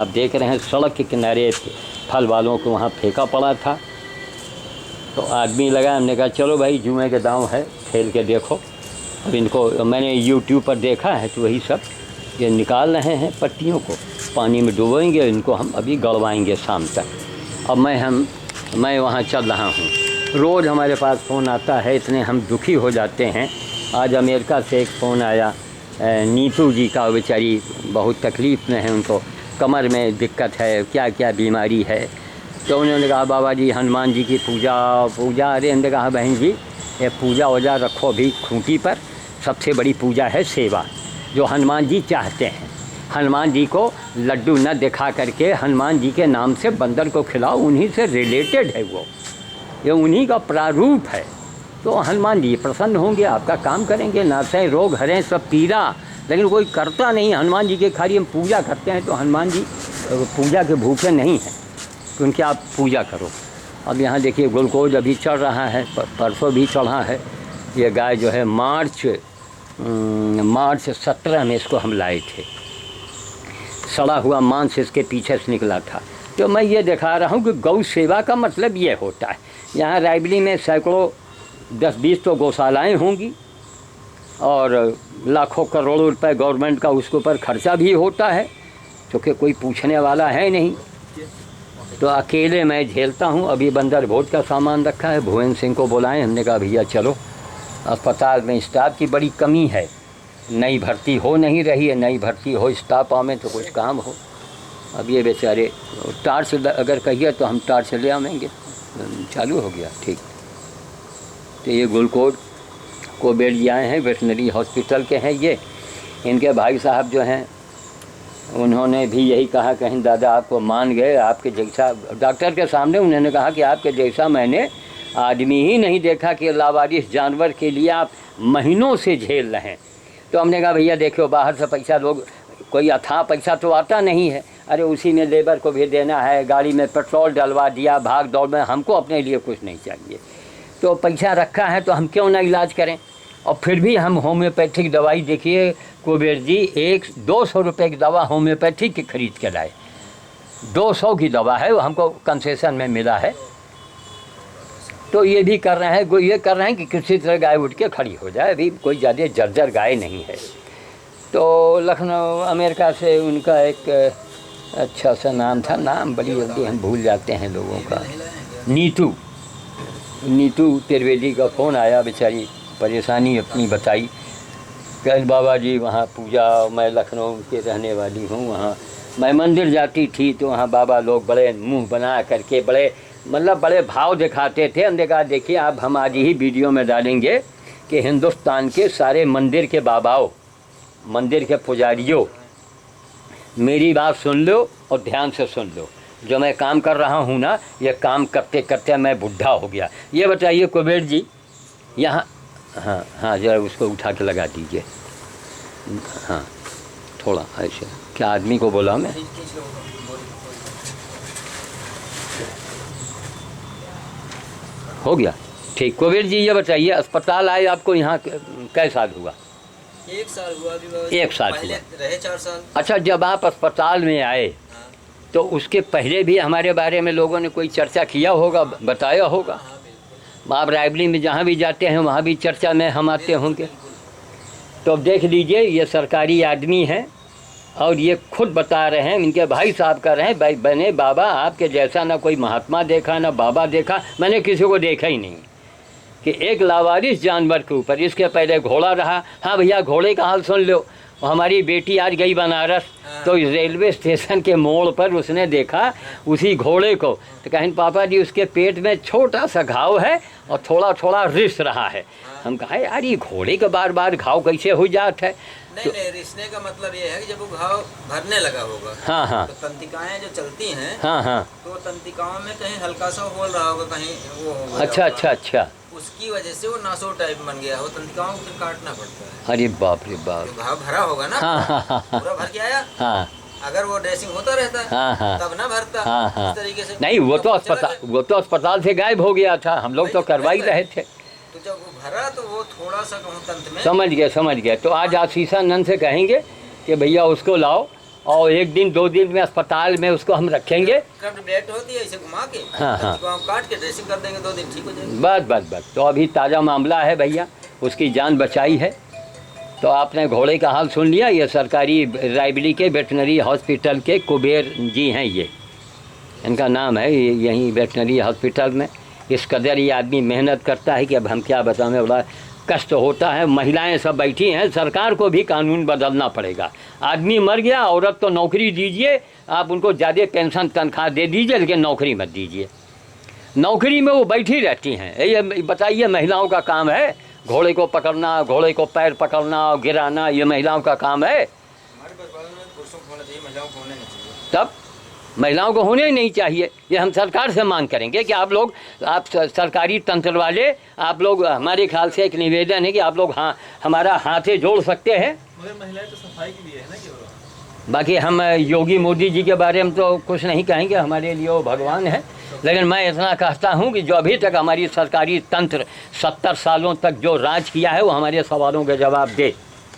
आप देख रहे हैं सड़क के किनारे फल वालों को वहाँ फेंका पड़ा था। तो आदमी लगा, हमने कहा चलो भाई जुए के दांव है, खेल के देखो। अब इनको मैंने यूट्यूब पर देखा है तो वही सब ये निकाल रहे हैं पत्तियों को, पानी में डुबोएंगे, इनको हम अभी गड़वाएंगे शाम तक। अब मैं वहाँ चल रहा हूँ। रोज़ हमारे पास फ़ोन आता है, इतने हम दुखी हो जाते हैं। आज अमेरिका से एक फ़ोन आया, नीतू जी का, बेचारी बहुत तकलीफ़ में है, उनको कमर में दिक्कत है, क्या क्या बीमारी है। तो उन्होंने कहा बाबा जी हनुमान जी की पूजा। अरे हमने कहा बहन जी ये पूजा वूजा रखो अभी खूंटी पर, सबसे बड़ी पूजा है सेवा, जो हनुमान जी चाहते हैं। हनुमान जी को लड्डू न दिखा करके हनुमान जी के नाम से बंदर को खिलाओ, उन्हीं से रिलेटेड है वो, ये उन्हीं का प्रारूप है। तो हनुमान जी प्रसन्न होंगे, आपका काम करेंगे, नाशे रोग हरें सब पीरा। लेकिन कोई करता नहीं हनुमान जी के, खाली हम पूजा करते हैं। तो हनुमान जी पूजा के भूखे नहीं हैं, तो उनकी आप पूजा करो। अब यहाँ देखिए ग्लूकोज अभी चढ़ रहा है, परसों भी चढ़ा है। ये गाय जो है मार्च 17 में इसको हम लाए थे, सड़ा हुआ मांस इसके पीछे से निकला था। तो मैं ये दिखा रहा हूँ कि गौ सेवा का मतलब ये होता है। यहाँ रायबली में सैकड़ों 10-20 तो गौशालाएँ होंगी और लाखों करोड़ों रुपए गवर्नमेंट का उसके ऊपर खर्चा भी होता है, क्योंकि कोई पूछने वाला है नहीं। तो अकेले मैं झेलता हूँ। अभी बंदर भोज का सामान रखा है, भुवन सिंह को बुलाएं, हमने कहा भैया चलो। अस्पताल में स्टाफ की बड़ी कमी है, नई भर्ती हो नहीं रही है, नई भर्ती हो स्टाफ में तो कुछ काम हो। अब ये बेचारे टार्च अगर कहिए तो हम टार्च ले आवेंगे। चालू हो गया, ठीक। तो ये ग्लूकोज को बेड आए हैं, वेटनरी हॉस्पिटल के हैं ये। इनके भाई साहब जो हैं उन्होंने भी यही कहा, कहीं दादा आपको मान गए, आपके जैसा डॉक्टर के सामने उन्होंने कहा कि आपके जैसा मैंने आदमी ही नहीं देखा कि लावारिस जानवर के लिए आप महीनों से झेल रहे हैं। तो हमने कहा भैया देखो बाहर से पैसा लोग, कोई अथाह पैसा तो आता नहीं है, अरे उसी में लेबर को भी देना है, गाड़ी में पेट्रोल डलवा दिया, भाग दौड़ में, हमको अपने लिए कुछ नहीं चाहिए। तो पैसा रखा है तो हम क्यों ना इलाज करें। और फिर भी हम होम्योपैथिक दवाई, देखिए कुबेर जी 200 रुपये की दवा होम्योपैथिक की खरीद के लाए, 200 की दवा है, वो हमको कंसेशन में मिला है। तो ये भी कर रहे हैं कि किसी तरह गाय उठ के खड़ी हो जाए। अभी कोई ज़्यादा जर्जर गाय नहीं है। तो लखनऊ अमेरिका से उनका एक अच्छा सा नाम था, नाम बड़ी जल्दी हम भूल जाते हैं लोगों का, नीतू त्रिवेदी का फ़ोन आया, बेचारी परेशानी अपनी बताई। कल बाबा जी वहाँ पूजा, मैं लखनऊ के रहने वाली हूँ, वहाँ मैं मंदिर जाती थी तो वहाँ बाबा लोग बड़े मुंह बना करके बड़े भाव दिखाते थे। हमने कहा देखिए आप, हम आज ही वीडियो में डालेंगे कि हिंदुस्तान के सारे मंदिर के बाबाओं, मंदिर के पुजारियों, मेरी बात सुन लो और ध्यान से सुन लो। जो मैं काम कर रहा हूँ ना, ये काम करते करते मैं बुढ़ा हो गया। ये बताइए कुबेर जी, यहाँ हाँ जरा उसको उठा के लगा दीजिए। हाँ थोड़ा ऐसे, क्या आदमी को बोला मैं? हो गया ठीक। कुबेर जी ये बताइए, अस्पताल आए आपको यहाँ कै साल हुआ? 1 साल हुआ अभी। 1 साल पहले हुआ, रहे 4 साल। अच्छा जब आप अस्पताल में आए तो उसके पहले भी हमारे बारे में लोगों ने कोई चर्चा किया होगा, बताया होगा? आप रायबली में जहाँ भी जाते हैं वहाँ भी चर्चा में हम आते होंगे। तो अब देख लीजिए, ये सरकारी आदमी हैं और ये खुद बता रहे हैं, इनके भाई साहब कर रहे हैं, भाई बने बाबा आपके जैसा ना कोई महात्मा देखा ना बाबा देखा, मैंने किसी को देखा ही नहीं कि एक लावारिस जानवर के ऊपर। इसके पहले घोड़ा रहा। हाँ भैया घोड़े का हाल सुन लो। हमारी बेटी आज गई बनारस, तो रेलवे स्टेशन के मोड़ पर उसने देखा उसी घोड़े को, तो कहें पापा जी उसके पेट में छोटा सा घाव है और थोड़ा थोड़ा रिस रहा है। हम कहा यार ये घोड़े के बार बार घाव कैसे हो जाता है? नहीं, रिसने का मतलब ये है कि जब वो घाव भरने लगा होगा, हाँ तो तंत्रिकाएं जो चलती हैं, हाँ तो तंत्रिकाओं में कहीं हल्का सा होल रहा होगा, कहीं वो होगा। अच्छा, उसकी वजह से वो नासो टाइप बन गया हो, तंत्रिकाओं को फिर काटना पड़ता है। अरे बाप रे बाप। जो घाव भरा होगा ना, हाँ पूरा भर के आया, हाँ अगर वो ड्रेसिंग होता रहता हाँ तब ना भरता। हाँ इस तरीके से नहीं, वो तो अस्पताल से गायब हो गया था, हम लोग तो करवा ही रहे थे। तो जब वो भरा तो वो थोड़ा सा कहूँ तंत्र में समझ गया। तो आज आशीषानंद से कहेंगे कि भैया उसको लाओ और 1 दिन 2 दिन में अस्पताल में उसको हम रखेंगे। कर्व्ड ब्लेड होती है, इसे घुमा के हाँ, हाँ। तंत्रिकाओं को काट के ड्रेसिंग कर देंगे, 2 दिन ठीक हो जाएगी। बस बस बस, तो अभी ताज़ा मामला है भैया, उसकी जान बचाई है। तो आपने घोड़े का हाल सुन लिया। ये सरकारी रायबरेली के वेटनरी हॉस्पिटल के कुबेर जी हैं, ये इनका नाम है। यहीं वेटनरी हॉस्पिटल में इस कदर ये आदमी मेहनत करता है कि अब हम क्या बताएं, बड़ा कष्ट होता है। महिलाएं सब बैठी हैं, सरकार को भी कानून बदलना पड़ेगा। आदमी मर गया, औरत तो नौकरी दीजिए, आप उनको ज़्यादा पेंशन तनख्वाह दे दीजिए, लेकिन नौकरी मत दीजिए। नौकरी में वो बैठी रहती हैं। ये बताइए, महिलाओं का काम है घोड़े को पकड़ना, घोड़े को पैर पकड़ना और गिराना, ये महिलाओं का काम है? हमारे परिवार में पुरुषों को होना चाहिए, महिलाओं को होना नहीं चाहिए। तब महिलाओं को होने ही नहीं चाहिए। ये हम सरकार से मांग करेंगे कि आप लोग, आप सरकारी तंत्र वाले, आप लोग, हमारे ख्याल से एक निवेदन है कि आप लोग हाँ हमारा हाथे जोड़ सकते हैं। मगर महिलाएं तो सफाई के लिए है ना केवल। बाकी हम योगी मोदी जी के बारे में तो कुछ नहीं कहेंगे, हमारे लिए वो भगवान है। लेकिन मैं इतना कहता हूँ कि जो अभी तक हमारी सरकारी तंत्र 70 सालों तक जो राज किया है, वो हमारे सवालों के जवाब दे।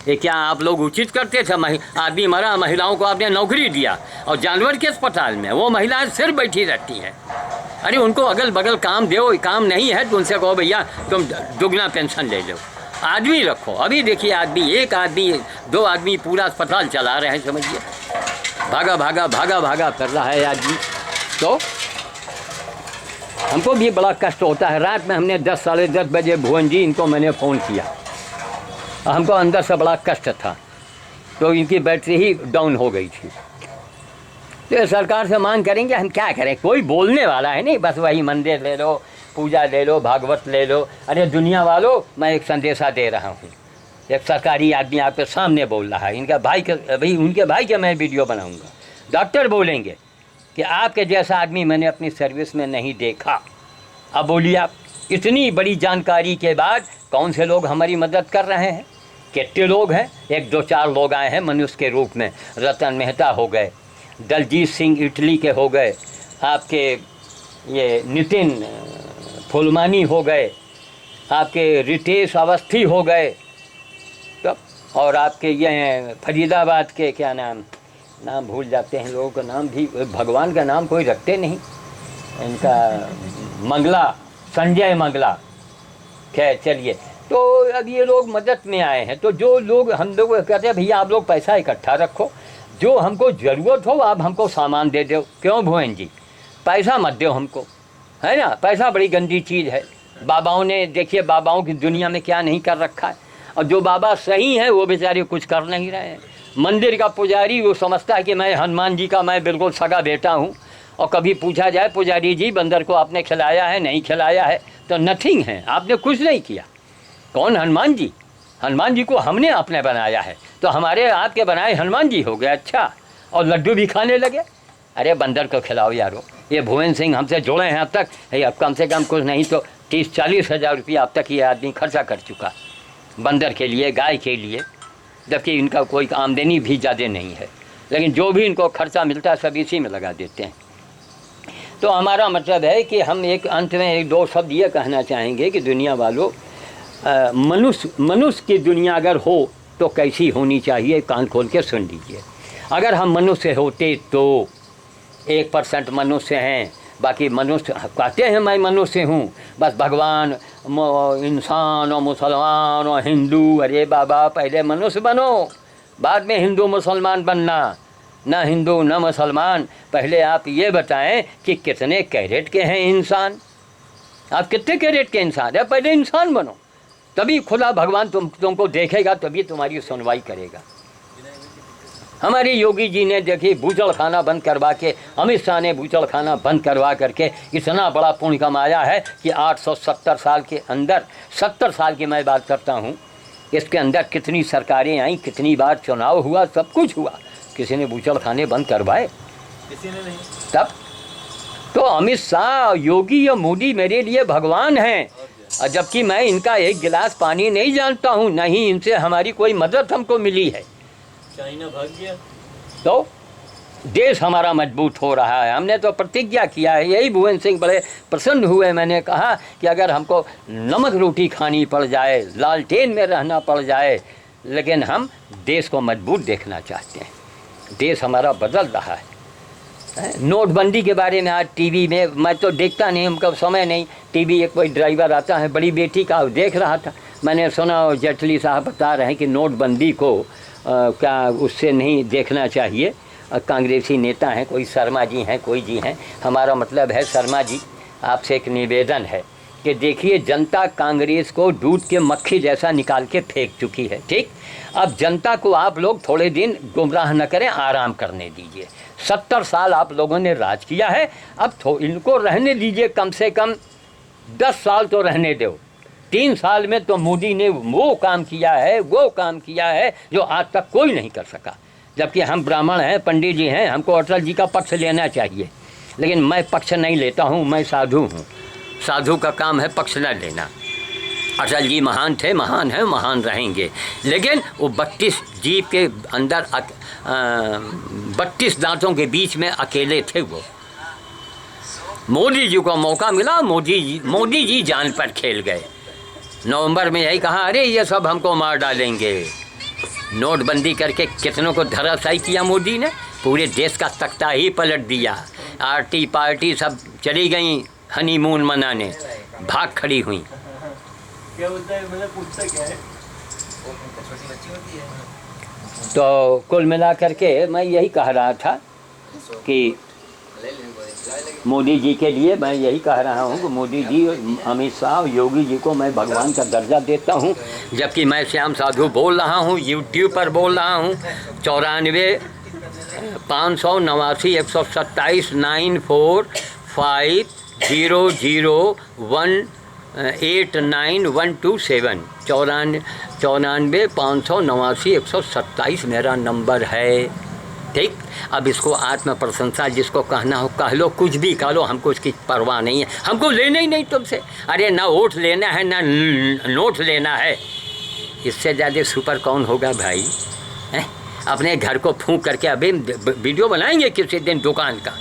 ये क्या आप लोग उचित करते थे? आदमी मरा, महिलाओं को आपने नौकरी दिया, और जानवर के अस्पताल में वो महिलाएं सिर बैठी रहती हैं। अरे उनको अगल बगल काम दो, काम नहीं है तो उनसे कहो भैया तुम दुगना पेंशन ले लो। आदमी रखो। अभी देखिए आदमी, एक आदमी 2 आदमी पूरा अस्पताल चला रहे हैं, समझिए। भागा भागा भागा भागा कर रहा है आदमी। तो हमको भी बड़ा कष्ट होता है। रात में हमने 10 साढ़े 10 बजे भुवन जी इनको मैंने फ़ोन किया, हमको अंदर से बड़ा कष्ट था। तो इनकी बैटरी ही डाउन हो गई थी। तो सरकार से मांग करेंगे, हम क्या करें, कोई बोलने वाला है नहीं। बस वही मंदिर ले लो, पूजा ले लो, भागवत ले लो। अरे दुनिया वालों, मैं एक संदेशा दे रहा हूँ। एक सरकारी आदमी आपके सामने बोल रहा है, इनका भाई के, भाई उनके भाई के मैं वीडियो बनाऊँगा। डॉक्टर बोलेंगे कि आपके जैसा आदमी मैंने अपनी सर्विस में नहीं देखा। अब बोलिए आप, इतनी बड़ी जानकारी के बाद कौन से लोग हमारी मदद कर रहे हैं? कितने लोग हैं? 1-2-4 लोग आए हैं मनुष्य के रूप में। रतन मेहता हो गए, दलजीत सिंह इटली के हो गए, आपके ये नितिन फुलमानी हो गए, आपके रितेश अवस्थी हो गए, तब और आपके ये फरीदाबाद के क्या नाम भूल जाते हैं लोगों का नाम भी, भगवान का नाम कोई रखते नहीं इनका, मंगला, संजय मंगला। खैर चलिए, तो अब ये लोग मदद में आए हैं। तो जो लोग, हम लोग कहते हैं भैया आप लोग पैसा इकट्ठा रखो, जो हमको ज़रूरत हो आप हमको सामान दे दो। क्यों भुवन जी, पैसा मत दो हमको, है ना। पैसा बड़ी गंदी चीज़ है। बाबाओं ने, देखिए बाबाओं की दुनिया में क्या नहीं कर रखा है। और जो बाबा सही हैं वो बेचारे कुछ कर नहीं रहे हैं। मंदिर का पुजारी वो समझता है कि मैं हनुमान जी का मैं बिल्कुल सगा बेटा हूँ, और कभी पूछा जाए पुजारी जी बंदर को आपने खिलाया है, नहीं खिलाया है, तो नथिंग है, आपने कुछ नहीं किया। कौन? हनुमान जी। हनुमान जी को हमने आपने बनाया है, तो हमारे आपके बनाए हनुमान जी हो गए। अच्छा, और लड्डू भी खाने लगे। अरे बंदर को खिलाओ यारो। ये भुवन सिंह हमसे जुड़े हैं अब तक, अब कम से कम कुछ नहीं तो 30-40 हज़ार रुपया अब तक ये आदमी खर्चा कर चुका बंदर के लिए, गाय के लिए, जबकि इनका कोई आमदनी भी ज़्यादा नहीं है। लेकिन जो भी इनको खर्चा मिलता है सब इसी में लगा देते हैं। तो हमारा मतलब है कि हम एक अंत में 1-2 शब्द ये कहना चाहेंगे कि दुनिया वालों, मनुष्य की दुनिया अगर हो तो कैसी होनी चाहिए, कान खोल के सुन लीजिए। अगर हम मनुष्य होते तो 1% मनुष्य हैं, बाकी मनुष्य कहते हैं मैं मनुष्य हूँ, बस भगवान, इंसान और मुसलमान और हिंदू। अरे बाबा, पहले मनुष्य बनो, बाद में हिंदू मुसलमान बनना। ना हिंदू ना मुसलमान, पहले आप ये बताएं कि कितने कैरेट के हैं इंसान। आप कितने कैरेट के इंसान है, पहले इंसान बनो, तभी खुदा भगवान तुमको देखेगा, तभी तुम्हारी सुनवाई करेगा। हमारे योगी जी ने देखिए बूचड़ खाना बंद करवा के, अमित शाह ने बूचड़ खाना बंद करवा करके इतना बड़ा पुण्य कमाया है कि 870 साल के अंदर, 70 साल की मैं बात करता हूँ, इसके अंदर कितनी सरकारें आई, कितनी बार चुनाव हुआ, सब कुछ हुआ, किसी ने बूचड़ खाने बंद करवाए? किसी ने नहीं। तब तो अमित शाह, योगी या मोदी मेरे लिए भगवान हैं, और जबकि मैं इनका एक गिलास पानी नहीं जानता हूँ, नहीं इनसे हमारी कोई मदद हमको मिली है। चाइना भाग गया तो देश हमारा मजबूत हो रहा है। हमने तो प्रतिज्ञा किया है, यही भुवन सिंह बड़े प्रसन्न हुए। मैंने कहा कि अगर हमको नमक रोटी खानी पड़ जाए, लालटेन में रहना पड़ जाए, लेकिन हम देश को मजबूत देखना चाहते हैं। देश हमारा बदल रहा है। नोटबंदी के बारे में आज टीवी में मैं तो देखता नहीं, हमको समय नहीं। टीवी एक कोई ड्राइवर आता है, बड़ी बेटी का देख रहा था, मैंने सुना जेटली साहब बता रहे हैं कि नोटबंदी को क्या उससे नहीं देखना चाहिए। कांग्रेसी नेता हैं, कोई शर्मा जी हैं, कोई जी हैं। हमारा मतलब है शर्मा जी, आपसे एक निवेदन है कि देखिए जनता कांग्रेस को दूध के मक्खी जैसा निकाल के फेंक चुकी है, ठीक। अब जनता को आप लोग थोड़े दिन गुमराह न करें, आराम करने दीजिए। 70 साल आप लोगों ने राज किया है, अब इनको रहने दीजिए, कम से कम 10 साल तो रहने दो। 3 साल में तो मोदी ने वो काम किया है जो आज तक कोई नहीं कर सका। जबकि हम ब्राह्मण हैं, पंडित जी हैं, हमको अटल जी का पक्ष लेना चाहिए, लेकिन मैं पक्ष नहीं लेता हूँ, मैं साधु हूँ। साधु का काम है पक्ष न लेना। अटल जी महान थे, महान हैं, महान रहेंगे, लेकिन वो 32 जीभ के अंदर 32 दांतों के बीच में अकेले थे वो। मोदी जी को मौका मिला, मोदी जी जान पर खेल गए। नवंबर में यही कहा, अरे ये सब हमको मार डालेंगे। नोटबंदी करके कितनों को धराशायी किया मोदी ने, पूरे देश का तख्ता ही पलट दिया। आरती पार्टी सब चली गई हनीमून मनाने, भाग खड़ी हुई। क्या बोलता है, मतलब पूछता क्या है? छोटी बच्ची होती है। तो कुल मिला करके मैं यही कह रहा था कि मोदी जी के लिए मैं यही कह रहा हूँ कि मोदी जी, अमित शाह, योगी जी को मैं भगवान का दर्जा देता हूँ। जबकि मैं श्याम साधु बोल रहा हूँ, यूट्यूब पर बोल रहा हूँ। 94 589 127 945 001 89127 94 589 127 मेरा नंबर है, ठीक। अब इसको आत्म प्रशंसा जिसको कहना हो कह लो, कुछ भी कह लो, हमको इसकी परवाह नहीं है, हमको लेना ही नहीं तुमसे। अरे ना वोट लेना है ना नोट लेना है, इससे ज़्यादा सुपर कौन होगा भाई, हैं? अपने घर को फूंक करके अभी वीडियो बनाएंगे किसी दिन दुकान का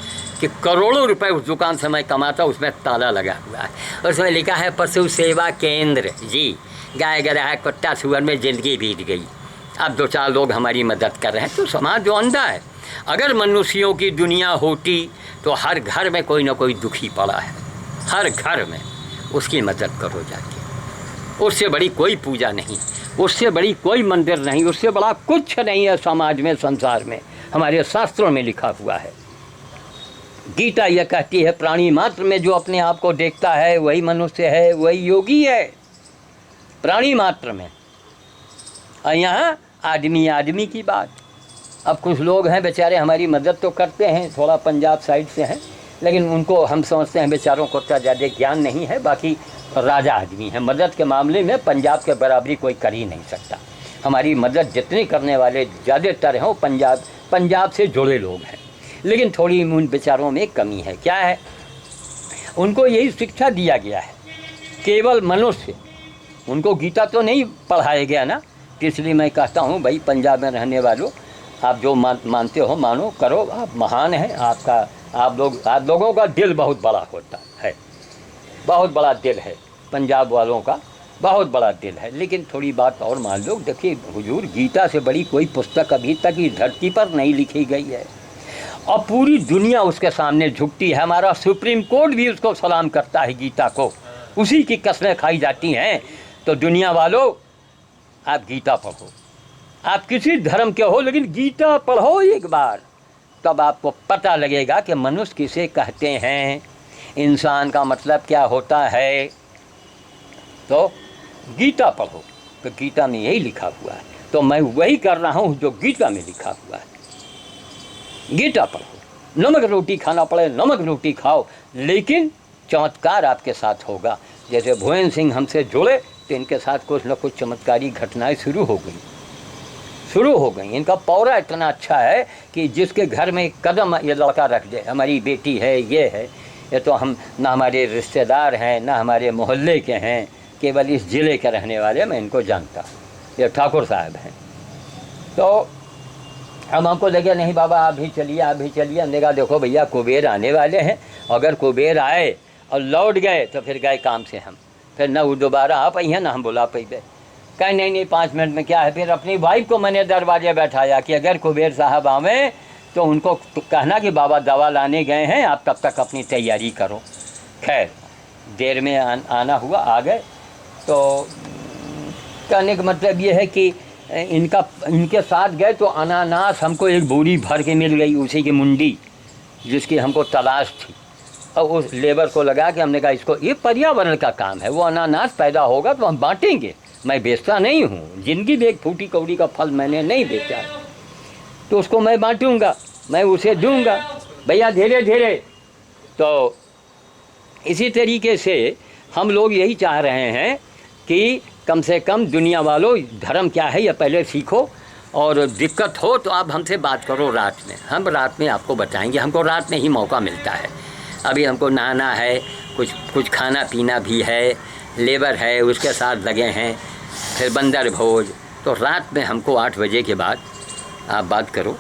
कि करोड़ों रुपए उस दुकान से मैं कमाता, उसमें ताला लगा हुआ है, उसमें लिखा है पशु सेवा केंद्र जी, गाय गधा कुत्ता सुअर में ज़िंदगी बीत गई। अब 2-4 लोग हमारी मदद कर रहे हैं, तो समाज जो अंधा है। अगर मनुष्यों की दुनिया होती तो हर घर में कोई ना कोई दुखी पड़ा है, हर घर में, उसकी मदद करो जाके। उससे बड़ी कोई पूजा नहीं, उससे बड़ी कोई मंदिर नहीं, उससे बड़ा कुछ नहीं है समाज में, संसार में। हमारे शास्त्रों में लिखा हुआ है। गीता यह कहती है, प्राणी मात्र में जो अपने आप को देखता है वही मनुष्य है, वही योगी है, प्राणी मात्र में। और यहाँ आदमी आदमी की बात। अब कुछ लोग हैं बेचारे हमारी मदद तो करते हैं, थोड़ा पंजाब साइड से हैं, लेकिन उनको हम समझते हैं बेचारों को उतना ज़्यादा ज्ञान नहीं है। बाकी राजा आदमी है, मदद के मामले में पंजाब के बराबरी कोई कर ही नहीं सकता। हमारी मदद जितनी करने वाले ज़्यादातर हैं वो पंजाब से जुड़े लोग हैं, लेकिन थोड़ी उन बेचारों में कमी है। क्या है, उनको यही शिक्षा दिया गया है, केवल मनुष्य। उनको गीता तो नहीं पढ़ाया गया ना, इसलिए मैं कहता हूँ भाई पंजाब में रहने वालों, आप जो मानते हो मानो, करो, आप महान हैं। आप लोगों का दिल बहुत बड़ा होता है, बहुत बड़ा दिल है पंजाब वालों का, बहुत बड़ा दिल है। लेकिन थोड़ी बात और मान लो, देखिए हुजूर, गीता से बड़ी कोई पुस्तक अभी तक इस धरती पर नहीं लिखी गई है, और पूरी दुनिया उसके सामने झुकती है। हमारा सुप्रीम कोर्ट भी उसको सलाम करता है, गीता को, उसी की कसमें खाई जाती हैं। तो दुनिया वालों, आप गीता पढ़ो, आप किसी धर्म के हो, लेकिन गीता पढ़ो एक बार, तब आपको पता लगेगा कि मनुष्य किसे कहते हैं, इंसान का मतलब क्या होता है। तो गीता पढ़ो, तो गीता में यही लिखा हुआ है। तो मैं वही कर रहा हूँ जो गीता में लिखा हुआ है। गीता पढ़ो, नमक रोटी खाना पड़े नमक रोटी खाओ, लेकिन चमत्कार आपके साथ होगा। जैसे भुवन सिंह हमसे जुड़े तो इनके साथ कुछ न कुछ चमत्कारी घटनाएं शुरू हो गई। इनका पौरा इतना अच्छा है कि जिसके घर में एक कदम ये लड़का रख दे, हमारी बेटी है, ये है, ये तो हम ना हमारे रिश्तेदार हैं ना हमारे मोहल्ले के हैं, केवल इस ज़िले के रहने वाले मैं इनको जानता, ये ठाकुर साहब हैं। तो हम हमको लगे नहीं बाबा आप भी चलिए। हमने कहा देखो भैया, कुबेर आने वाले हैं, अगर कुबेर आए और लौट गए तो फिर गए काम से हम, फिर ना वो दोबारा आ पाई है ना हम बुला पाइबे। कहीं नहीं 5 मिनट में क्या है। फिर अपनी वाइफ को मैंने दरवाजे बैठाया कि अगर कुबेर साहब आवे तो उनको कहना कि बाबा दवा लाने गए हैं, आप तब तक अपनी तैयारी करो। खैर देर में आना हुआ, आ गए। तो कहने का मतलब ये है कि इनके साथ गए तो अनानास हमको एक बोरी भर के मिल गई, उसी की मुंडी जिसकी हमको तलाश थी। और उस लेबर को लगा कि हमने कहा इसको, ये पर्यावरण का काम है, वो अनानास पैदा होगा तो हम बांटेंगे, मैं बेचता नहीं हूँ, जिंदगी में एक फूटी कौड़ी का फल मैंने नहीं बेचा, तो उसको मैं बांटूंगा, मैं उसे दूंगा भैया धीरे धीरे। तो इसी तरीके से हम लोग यही चाह रहे हैं कि कम से कम दुनिया वालों धर्म क्या है ये पहले सीखो, और दिक्कत हो तो आप हमसे बात करो रात में, हम रात में आपको बताएंगे। हमको रात में ही मौका मिलता है, अभी हमको नहाना है, कुछ खाना पीना भी है, लेबर है उसके साथ लगे हैं, फिर बंदर भोज। तो रात में हमको 8 बजे के बाद आप बात करो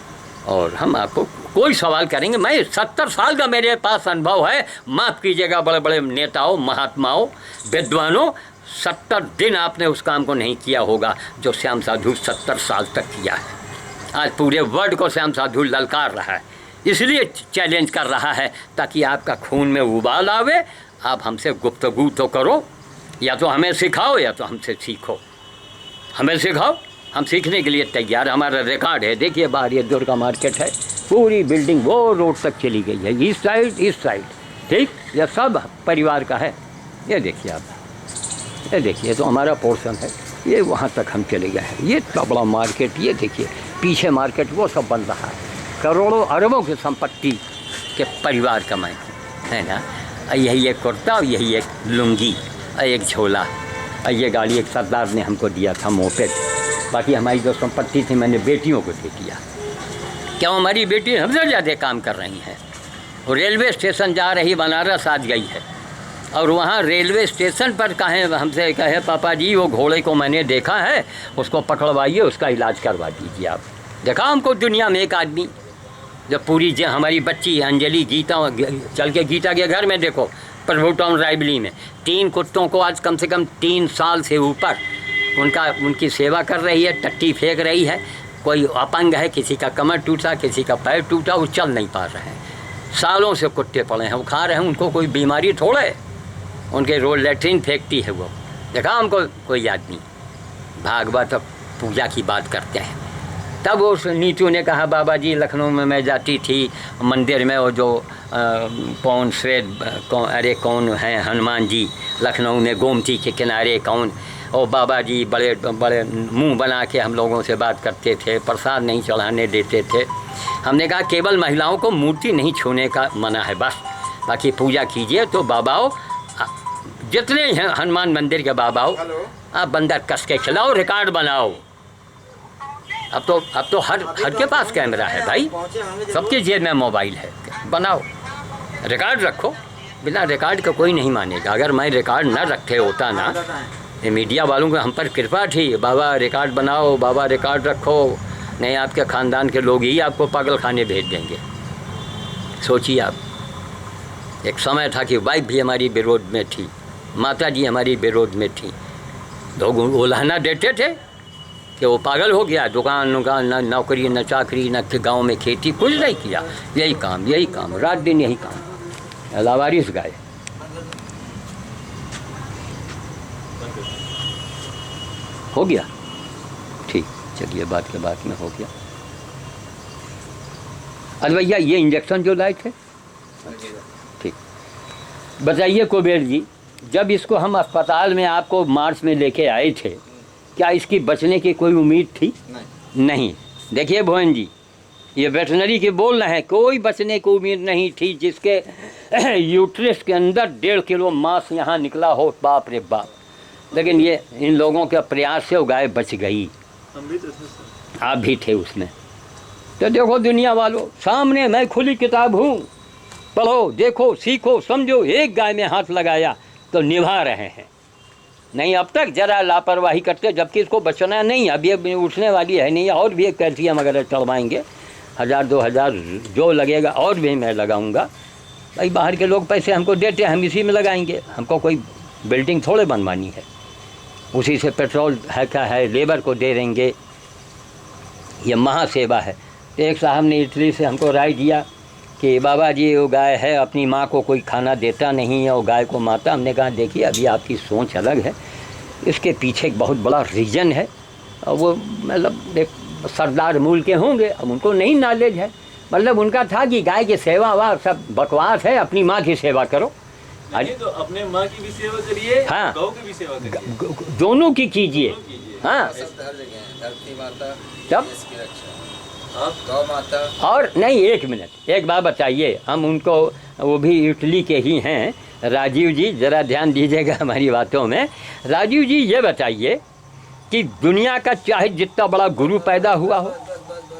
और हम आपको कोई सवाल करेंगे। मैं 70 साल का मेरे पास अनुभव है, माफ़ कीजिएगा बड़े बड़े नेताओं, महात्माओं, विद्वानों, 70 दिन आपने उस काम को नहीं किया होगा जो श्याम साधु 70 साल तक किया है। आज पूरे वर्ल्ड को श्याम साधु ललकार रहा है, इसलिए चैलेंज कर रहा है ताकि आपका खून में उबाल आवे। आप हमसे गुफ्तगू तो करो, या तो हमें सिखाओ या तो हमसे सीखो। हमें सिखाओ, हम सीखने के लिए तैयार। हमारा रिकॉर्ड है, देखिए बाहर ये दुर्गा मार्केट है, पूरी बिल्डिंग वो रोड तक चली गई है, इस साइड, ठीक, यह सब परिवार का है। ये देखिए आप, ये देखिए तो हमारा पोर्शन है, ये वहाँ तक हम चले गए हैं। ये इतना बड़ा मार्केट, ये देखिए पीछे मार्केट वो सब बन रहा है, करोड़ों अरबों की संपत्ति के परिवार कमाए है ना। यही एक कुर्ता और यही एक लुंगी और एक झोला, और ये गाड़ी एक सरदार ने हमको दिया था, मोपेड। बाकी हमारी जो संपत्ति थी मैंने बेटियों को दे दिया। क्यों, हमारी बेटी हमसे ज़्यादा काम कर रही हैं। वो रेलवे स्टेशन जा रही, बनारस आज गई है, और वहाँ रेलवे स्टेशन पर हमसे कहे पापा जी वो घोड़े को मैंने देखा है, उसको पकड़वाइए, उसका इलाज करवा दीजिए। आप देखा हमको दुनिया में एक आदमी जो पूरी हमारी बच्ची अंजलि गीता चल के गीता के घर में देखो, प्रभु टाउन रायबली में 3 कुत्तों को आज कम से कम 3 साल से ऊपर उनकी सेवा कर रही है, टट्टी फेंक रही है। कोई अपंग है, किसी का कमर टूटा, किसी का पैर टूटा, वो चल नहीं पा रहे हैं, सालों से कुत्ते पड़े हैं, वो खा रहे हैं, उनको कोई बीमारी थोड़े, उनके रोड लेट्रिन फेंकती है वो। देखा हमको कोई आदमी भागवत पूजा की बात करते हैं। तब उस नीतू ने कहा बाबा जी लखनऊ में मैं जाती थी मंदिर में, वो जो कौन है हनुमान जी लखनऊ में गोमती के किनारे कौन, और बाबा जी बड़े बड़े मुंह बना के हम लोगों से बात करते थे, प्रसाद नहीं चढ़ाने देते थे। हमने कहा केवल महिलाओं को मूर्ति नहीं छूने का मना है बस, बाकी पूजा कीजिए। तो बाबाओं जितने हैं हनुमान मंदिर के बाबाओं, आप बंदर कस के खिलाओ, रिकॉर्ड बनाओ। अब तो हर के पास कैमरा है भाई, सबके जेब में मोबाइल है, बनाओ, रिकॉर्ड रखो। बिना रिकॉर्ड का कोई नहीं मानेगा। अगर मैं रिकॉर्ड न रखे होता ना, ये मीडिया वालों को हम पर कृपा थी, बाबा रिकॉर्ड बनाओ, बाबा रिकॉर्ड रखो, नहीं आपके ख़ानदान के लोग ही आपको पागल खाने भेज देंगे। सोचिए आप, एक समय था कि वाइफ भी हमारी विरोध में थी, माता जी हमारी विरोध में थी, लोग उलाहना देते थे कि वो पागल हो गया, दुकान न नौकरी न चाकरी न गांव में खेती, कुछ नहीं किया, यही काम रात दिन यही काम, लावारिस गाय। हो गया ठीक, चलिए बात के बाद में हो गया। अरे भैया ये इंजेक्शन जो लाए थे ठीक, बताइए कुबेर जी, जब इसको हम अस्पताल में आपको मार्च में लेके आए थे, क्या इसकी बचने की कोई उम्मीद थी? नहीं। देखिए भुवन जी, ये वेटनरी के बोल रहे हैं, कोई बचने की उम्मीद नहीं थी। जिसके यूट्रस के अंदर 1.5 किलो मांस यहाँ निकला हो, बाप रे बाप, लेकिन ये इन लोगों के प्रयास से वो गाय बच गई। हम भी तो थे सर। आप भी थे उसमें। तो देखो दुनिया वालों, सामने मैं खुली किताब हूँ, पढ़ो, देखो, सीखो, समझो। एक गाय में हाथ लगाया तो निभा रहे हैं, नहीं अब तक जरा लापरवाही करते, जबकि इसको बचना नहीं, अब ये उठने वाली है नहीं, और भी एक कैल्शियम अगर चढ़वाएंगे 1000-2000 जो लगेगा और भी मैं लगाऊंगा। भाई बाहर के लोग पैसे हमको देते हैं, हम इसी में लगाएंगे, हमको कोई बिल्डिंग थोड़े बनवानी है। उसी से पेट्रोल है क्या है लेबर को दे देंगे। ये महासेवा है। तो एक साहब ने इटली से हमको राय दिया कि बाबा जी वो गाय है, अपनी माँ को कोई खाना देता नहीं है, वो गाय को माता। हमने कहा देखिए अभी आपकी सोच अलग है, इसके पीछे एक बहुत बड़ा रीज़न है। और वो मतलब एक सरदार मूल के होंगे, अब उनको नहीं नॉलेज है। मतलब उनका था कि गाय की सेवा वा सब बकवास है, अपनी माँ की सेवा करो। नहीं तो अपने माँ की भी सेवा करिए, हाँ। गौ की भी सेवा करिए, दोनों की कीजिए। हाँ सब हर जगह है, धरती माता तब देश की रक्षा, गौ माता। और नहीं, एक मिनट, एक बात बताइए, हम उनको, वो भी इटली के ही हैं, राजीव जी, ज़रा ध्यान दीजिएगा हमारी बातों में। राजीव जी ये बताइए कि दुनिया का चाहे जितना बड़ा गुरु पैदा हुआ हो,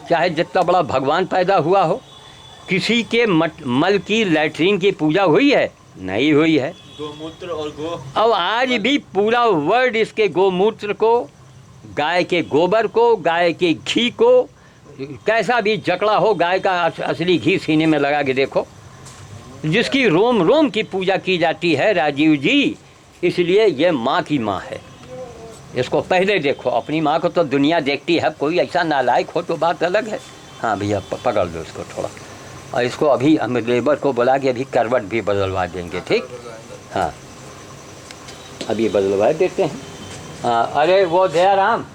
चाहे जितना बड़ा भगवान पैदा हुआ हो, किसी के मल की लैट्रीन की पूजा हुई है? नहीं हुई है। गोमूत्र और गो, अब आज भी पूरा वर्ल्ड इसके गोमूत्र को, गाय के गोबर को, गाय के घी को, कैसा भी जकड़ा हो, गाय का असली घी सीने में लगा के देखो, जिसकी रोम रोम की पूजा की जाती है राजीव जी। इसलिए ये माँ की माँ है, इसको पहले देखो। अपनी माँ को तो दुनिया देखती है, कोई ऐसा नालायक हो तो बात अलग है। हाँ भैया पकड़ लो इसको थोड़ा, और इसको अभी हम लेबर को बुला के अभी करवट भी बदलवा देंगे, ठीक? हाँ अभी बदलवा देते हैं। हाँ अरे वो दयाराम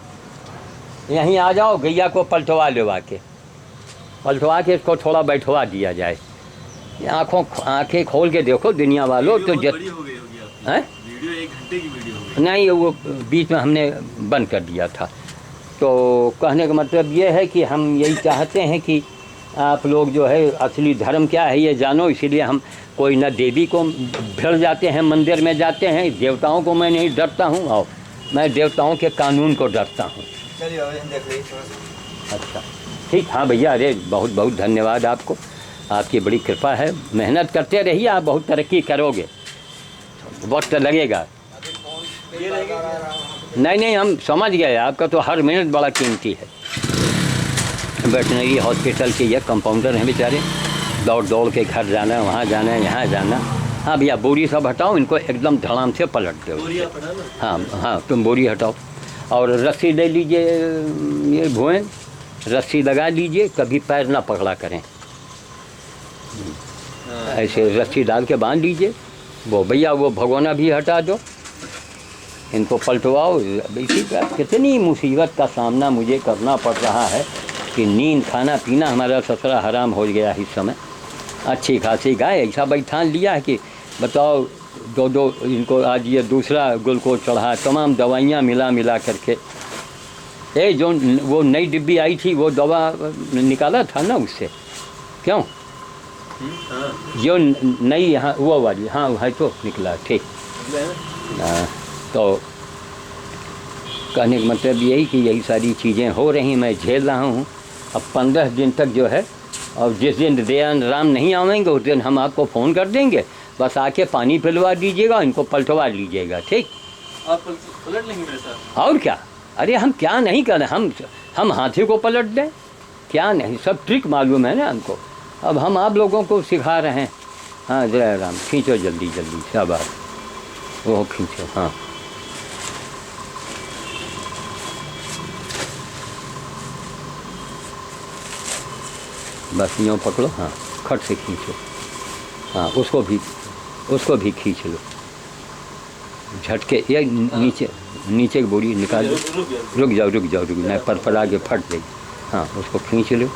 यहीं आ जाओ, गैया को पलटवा पलटवा के इसको थोड़ा बैठवा दिया जाए। आंखें खोल के देखो दुनिया वालों। तो बड़ी हो गई होगी आपकी हैं? वीडियो 1 घंटे की वीडियो हो गई। नहीं, वो बीच में हमने बंद कर दिया था। तो कहने का मतलब ये है कि हम यही चाहते हैं कि आप लोग जो है असली धर्म क्या है ये जानो। इसीलिए हम कोई न देवी को भिड़ जाते हैं, मंदिर में जाते हैं, देवताओं को मैं नहीं डरता हूँ, और मैं देवताओं के कानून को डरता हूँ। चलिए बाबा जी देख लीजिए थोड़ा सा। अच्छा ठीक। हाँ भैया, अरे बहुत बहुत धन्यवाद आपको, आपकी बड़ी कृपा है। मेहनत करते रहिए, आप बहुत तरक्की करोगे। वक्त लगेगा। अभी फोन पे बात आ रहा है। नहीं, हम समझ गए, आपका तो हर मिनट बड़ा कीमती है। वेटनरी हॉस्पिटल के ये कंपाउंडर हैं बेचारे, दौड़ दौड़ के घर जाना, वहाँ जाना, यहाँ जाना। हाँ भैया बोरी सब हटाओ, इनको एकदम धड़ाम से पलट दो। बोरिया पड़ा ना। हाँ तुम बोरी हटाओ और रस्सी ले लीजिए, ये भुवन रस्सी लगा लीजिए, कभी पैर ना पकड़ा करें, ऐसे रस्सी डाल के बांध लीजिए। वो भैया वो भगोना भी हटा दो, इनको पलटवाओ। इसी का कितनी मुसीबत का सामना मुझे करना पड़ रहा है कि नींद खाना पीना हमारा ससुरा हराम हो गया इस समय। अच्छी खासी गाय, ऐसा बैठान लिया है कि बताओ, दो इनको आज ये दूसरा ग्लूकोज चढ़ा, तमाम दवाइयाँ मिला करके। जो वो नई डिब्बी आई थी वो दवा निकाला था ना उससे, क्यों? जो नई यहाँ वो वाली, हाँ है तो निकला, ठीक। तो कहने का मतलब यही कि यही सारी चीज़ें हो रही, मैं झेल रहा हूँ। अब 15 दिन तक जो है, और जिस दिन दयान राम नहीं आवेंगे उस दिन हम आपको फ़ोन कर देंगे, बस आके पानी पिलवा दीजिएगा, इनको पलटवा लीजिएगा, ठीक? आप पलट लेंगे मेरे साथ? और क्या, अरे हम क्या नहीं कर रहे, हम हाथी को पलट दें, क्या नहीं, सब ट्रिक मालूम है ना हमको। अब हम आप लोगों को सिखा रहे हैं। हाँ जय राम, खींचो जल्दी शाबाश, वो खींचो। हाँ बस यूँ पकड़ो, हाँ खट से खींचो, हाँ उसको भी खींच लो, झटके। ये नीचे की बोरी निकाल दो। रुक जाओ, नहीं पर आगे फट जाएगी। हाँ उसको खींच लो।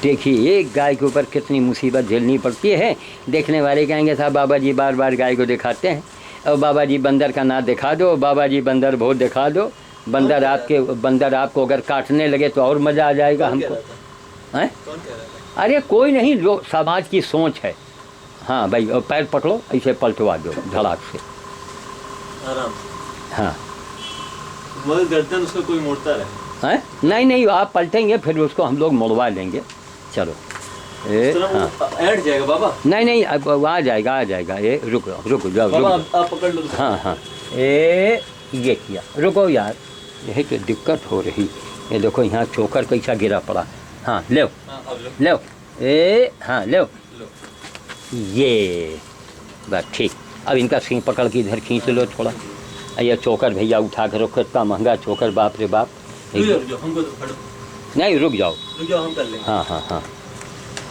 देखिए एक गाय के ऊपर कितनी मुसीबत झेलनी पड़ती है। देखने वाले कहेंगे साहब बाबा जी बार बार गाय को दिखाते हैं, और बाबा जी बंदर का ना दिखा दो, बाबा जी बंदर बहुत दिखा दो। बंदर आपको अगर काटने लगे तो और मज़ा आ जाएगा हमको, हैं? अरे कोई नहीं, जो समाज की सोच है। हाँ भाई, और पैर पकड़ो, ऐसे पलटवा दो धड़ाक से, आराम। हाँ मगर गर्दन उसका कोई मोड़ता रहे। हैं? नहीं, आप पलटेंगे फिर उसको हम लोग मोड़वा लेंगे। चलो हाँ ऐड जाएगा बाबा। नहीं, अब आ जाएगा। ये रुक जाओ बाबा, आप पकड़ लो। हाँ ये किया, रुको यार, यही तो दिक्कत हो रही। ये देखो यहाँ चोकर कैसा गिरा पड़ा। हाँ लो, हाँ लो, ये बस ठीक। अब इनका सींग पकड़ के इधर खींच लो थोड़ा, ये चोकर भैया उठा कर रखो, इतना महंगा चोकर, बाप रे बाप। रुक जाओ, हमको तो हटो। नहीं रुक जाओ, हम कर लेंगे। हाँ हाँ हाँ,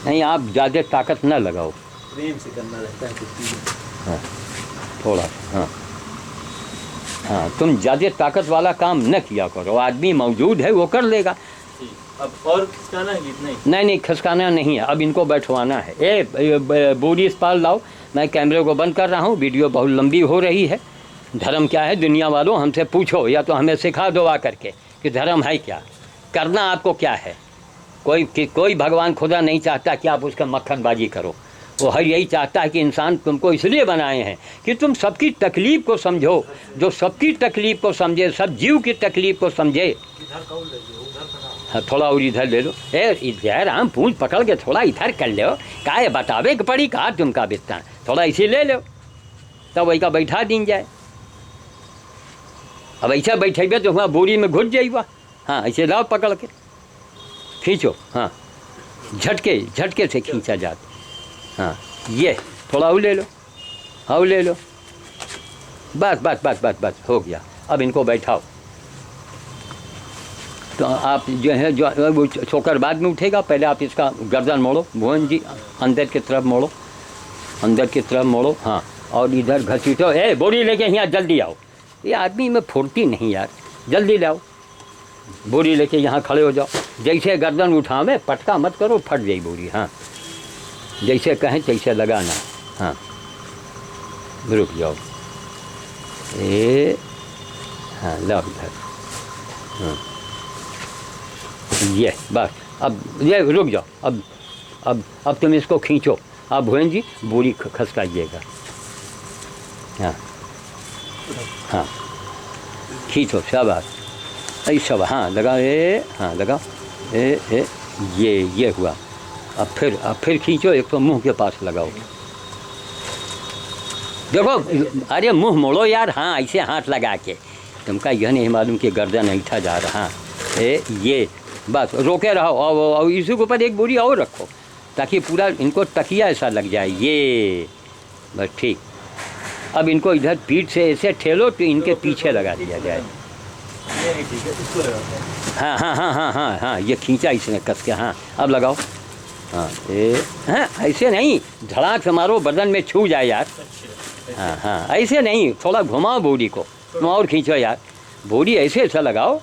नहीं आप ज़्यादा ताकत न लगाओ, प्रेम से करना रहता है कुछ चीज़ें। हाँ थोड़ा, हाँ हाँ, तुम ज़्यादा ताकत वाला काम न किया करो, आदमी मौजूद है वो कर लेगा। अब और खिसकाना है कि इतना ही? नहीं खिसकाना नहीं है, अब इनको बैठवाना है। बोरी इस्पाल लाओ, मैं कैमरे को बंद कर रहा हूँ, वीडियो बहुत लंबी हो रही है। धर्म क्या है दुनिया वालों, हमसे पूछो या तो हमें सिखा दो आ करके कि धर्म है क्या, करना आपको क्या है। कोई भगवान खुदा नहीं चाहता कि आप उसका मक्खनबाजी करो, वो हर यही चाहता है कि इंसान तुमको इसलिए बनाए हैं कि तुम सबकी तकलीफ़ को समझो, जो सबकी तकलीफ़ को समझे, सब जीव की तकलीफ़ को समझे। हाँ थोड़ा और इधर ले लो, इधर हम पूंछ पकड़ के थोड़ा इधर कर लो, काहे बतावे कि पड़ी कहा तुमका बिस्ता, थोड़ा इसी ले लो, तब वही का बैठा दिन जाए। अब ऐसा बैठेबे तो वहाँ बोरी में घुस जाइबा। हाँ ऐसे लाओ पकड़ के खींचो, हाँ झटके से खींचा जाता। हाँ ये थोड़ा और ले लो, और ले लो, बस हो गया। अब इनको बैठाओ, तो आप जो है जो वो चोकर बाद में उठेगा, पहले आप इसका गर्दन मोड़ो, भुवन जी अंदर की तरफ मोड़ो, अंदर की तरफ मोड़ो, हाँ और इधर घसीटो। बोरी लेके यहाँ जल्दी आओ, ये आदमी में फुर्ती नहीं यार, जल्दी लाओ, बोरी लेके यहाँ खड़े हो जाओ। जैसे गर्दन उठावे पटका मत करो, फट जाए बोरी। हाँ जैसे कहें तैसे लगाना। हाँ रुक जाओ, हाँ लाओ इधर, हाँ ये बस। अब ये रुक जाओ, अब तुम इसको खींचो। अब भुवन जी बोरी खसकाइएगा, हाँ हाँ खींचो, शाबाश, ऐसा हाँ लगाओ, हाँ लगाओ, ये हुआ। अब फिर खींचो, एक तो मुंह के पास लगाओ, देखो, अरे मुंह मोड़ो यार, हाँ ऐसे हाथ लगा के, तुमका यह नहीं मालूम कि गर्दन ऐठा जा रहा। ये बस रोके रहो, और इसी के ऊपर एक बोरी और रखो ताकि पूरा इनको तकिया ऐसा लग जाए। ये बस ठीक। अब इनको इधर पीठ से ऐसे ठेलो तो इनके पीछे लगा दिया जाए। हाँ ये खींचा इसने कस के, हाँ अब लगाओ। हाँ हाँ ऐसे नहीं, धड़ाक से मारो, बदन में छू जाए यार। हाँ ऐसे नहीं, थोड़ा घुमाओ बोरी को, तुम और खींचो यार, बोरी ऐसे लगाओ।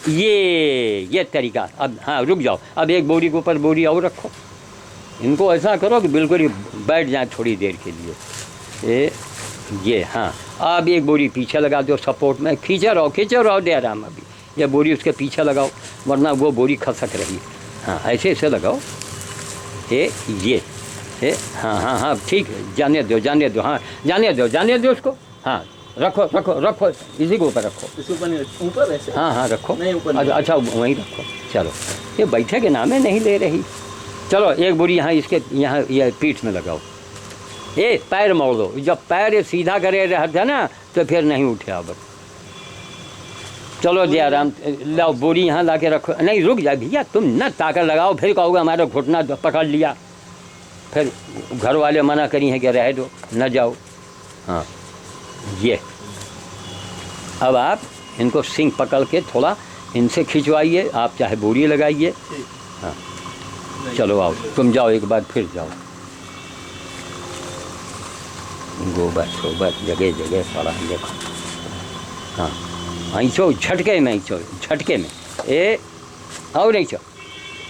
ये तरीका। अब हाँ रुक जाओ, अब एक बोरी के ऊपर बोरी और रखो, इनको ऐसा करो कि बिल्कुल ही बैठ जाए थोड़ी देर के लिए। ये हाँ, अब एक बोरी पीछे लगा दो सपोर्ट में, खींचे रहो दे आराम। अभी ये बोरी उसके पीछे लगाओ, वरना वो बोरी खसक रही। हाँ ऐसे लगाओ। ये हाँ ठीक है, जाने दो, हाँ जाने दो उसको। हाँ रखो, इसी के ऊपर रखो, ऊपर ऐसे। हाँ रखो, नहीं ऊपर। अच्छा वहीं रखो। चलो ये बैठे के नामे नहीं ले रही। चलो एक बोरी यहाँ इसके यहाँ ये पीठ में लगाओ। पैर मोड़ दो, जब पैर सीधा करे रहता ना तो फिर नहीं उठे। अब चलो जी आराम, लाओ बोरी यहाँ ला के रखो। नहीं रुक जाए भैया, तुम न ताकत लगाओ, फिर कहोगे हमारा घुटना पकड़ लिया, फिर घर वाले मना करी हैं कि रह दो, न जाओ। हाँ ये अब आप इनको सिंग पकड़ के थोड़ा इनसे खिंचवाइए, आप चाहे बोरी लगाइए। हाँ चलो आओ, तुम जाओ एक बार, फिर जाओ। गोबर जगह पड़ा देखो। हाँ ऐचो झटके में और ऐचो,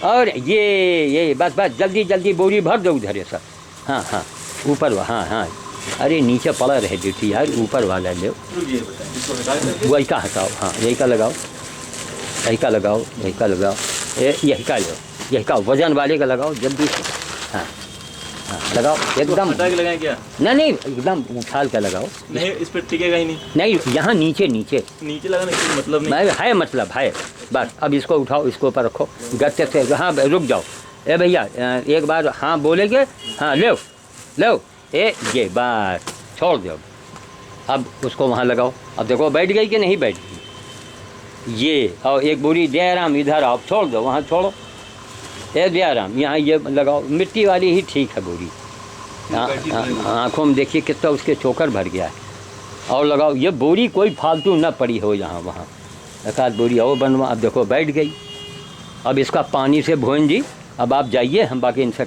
और ये बस जल्दी बोरी भर दो उधर ये सब। हाँ ऊपर, हाँ अरे नीचे पड़ा रहे ड्यूटी यार, ऊपर वाला ले वही का हटाओ। हाँ यही का लगाओ, यही का लगाओ, यही का वजन वाले का लगाओ जल्दी से। हाँ लगाओ एकदम, लगाएं क्या? नहीं एकदम उछाल के लगाओ। नहीं इस पर टिकेगा ही नहीं, यहाँ नीचे लगाने का मतलब नहीं है, मतलब है बस। अब इसको उठाओ, इसको ऊपर रखो गत्ते से। हाँ रुक जाओ, भैया एक बार हाँ बोलेंगे, हाँ लो ये बस छोड़ दो। अब उसको वहाँ लगाओ। अब देखो बैठ गई कि नहीं बैठ गई। ये और एक बोरी दे आराम, इधर आओ, छोड़ दो, वहाँ छोड़ो, दे आराम, यहाँ ये लगाओ। मिट्टी वाली ही ठीक है बोरी। आँखों में देखिए कितना उसके चोकर भर गया है। और लगाओ, ये बोरी कोई फालतू ना पड़ी हो यहाँ वहाँ, एक आध बोरी और बनवा। अब देखो बैठ गई। अब इसका पानी से भुवन जी, अब आप जाइए, हम बाकी इनसे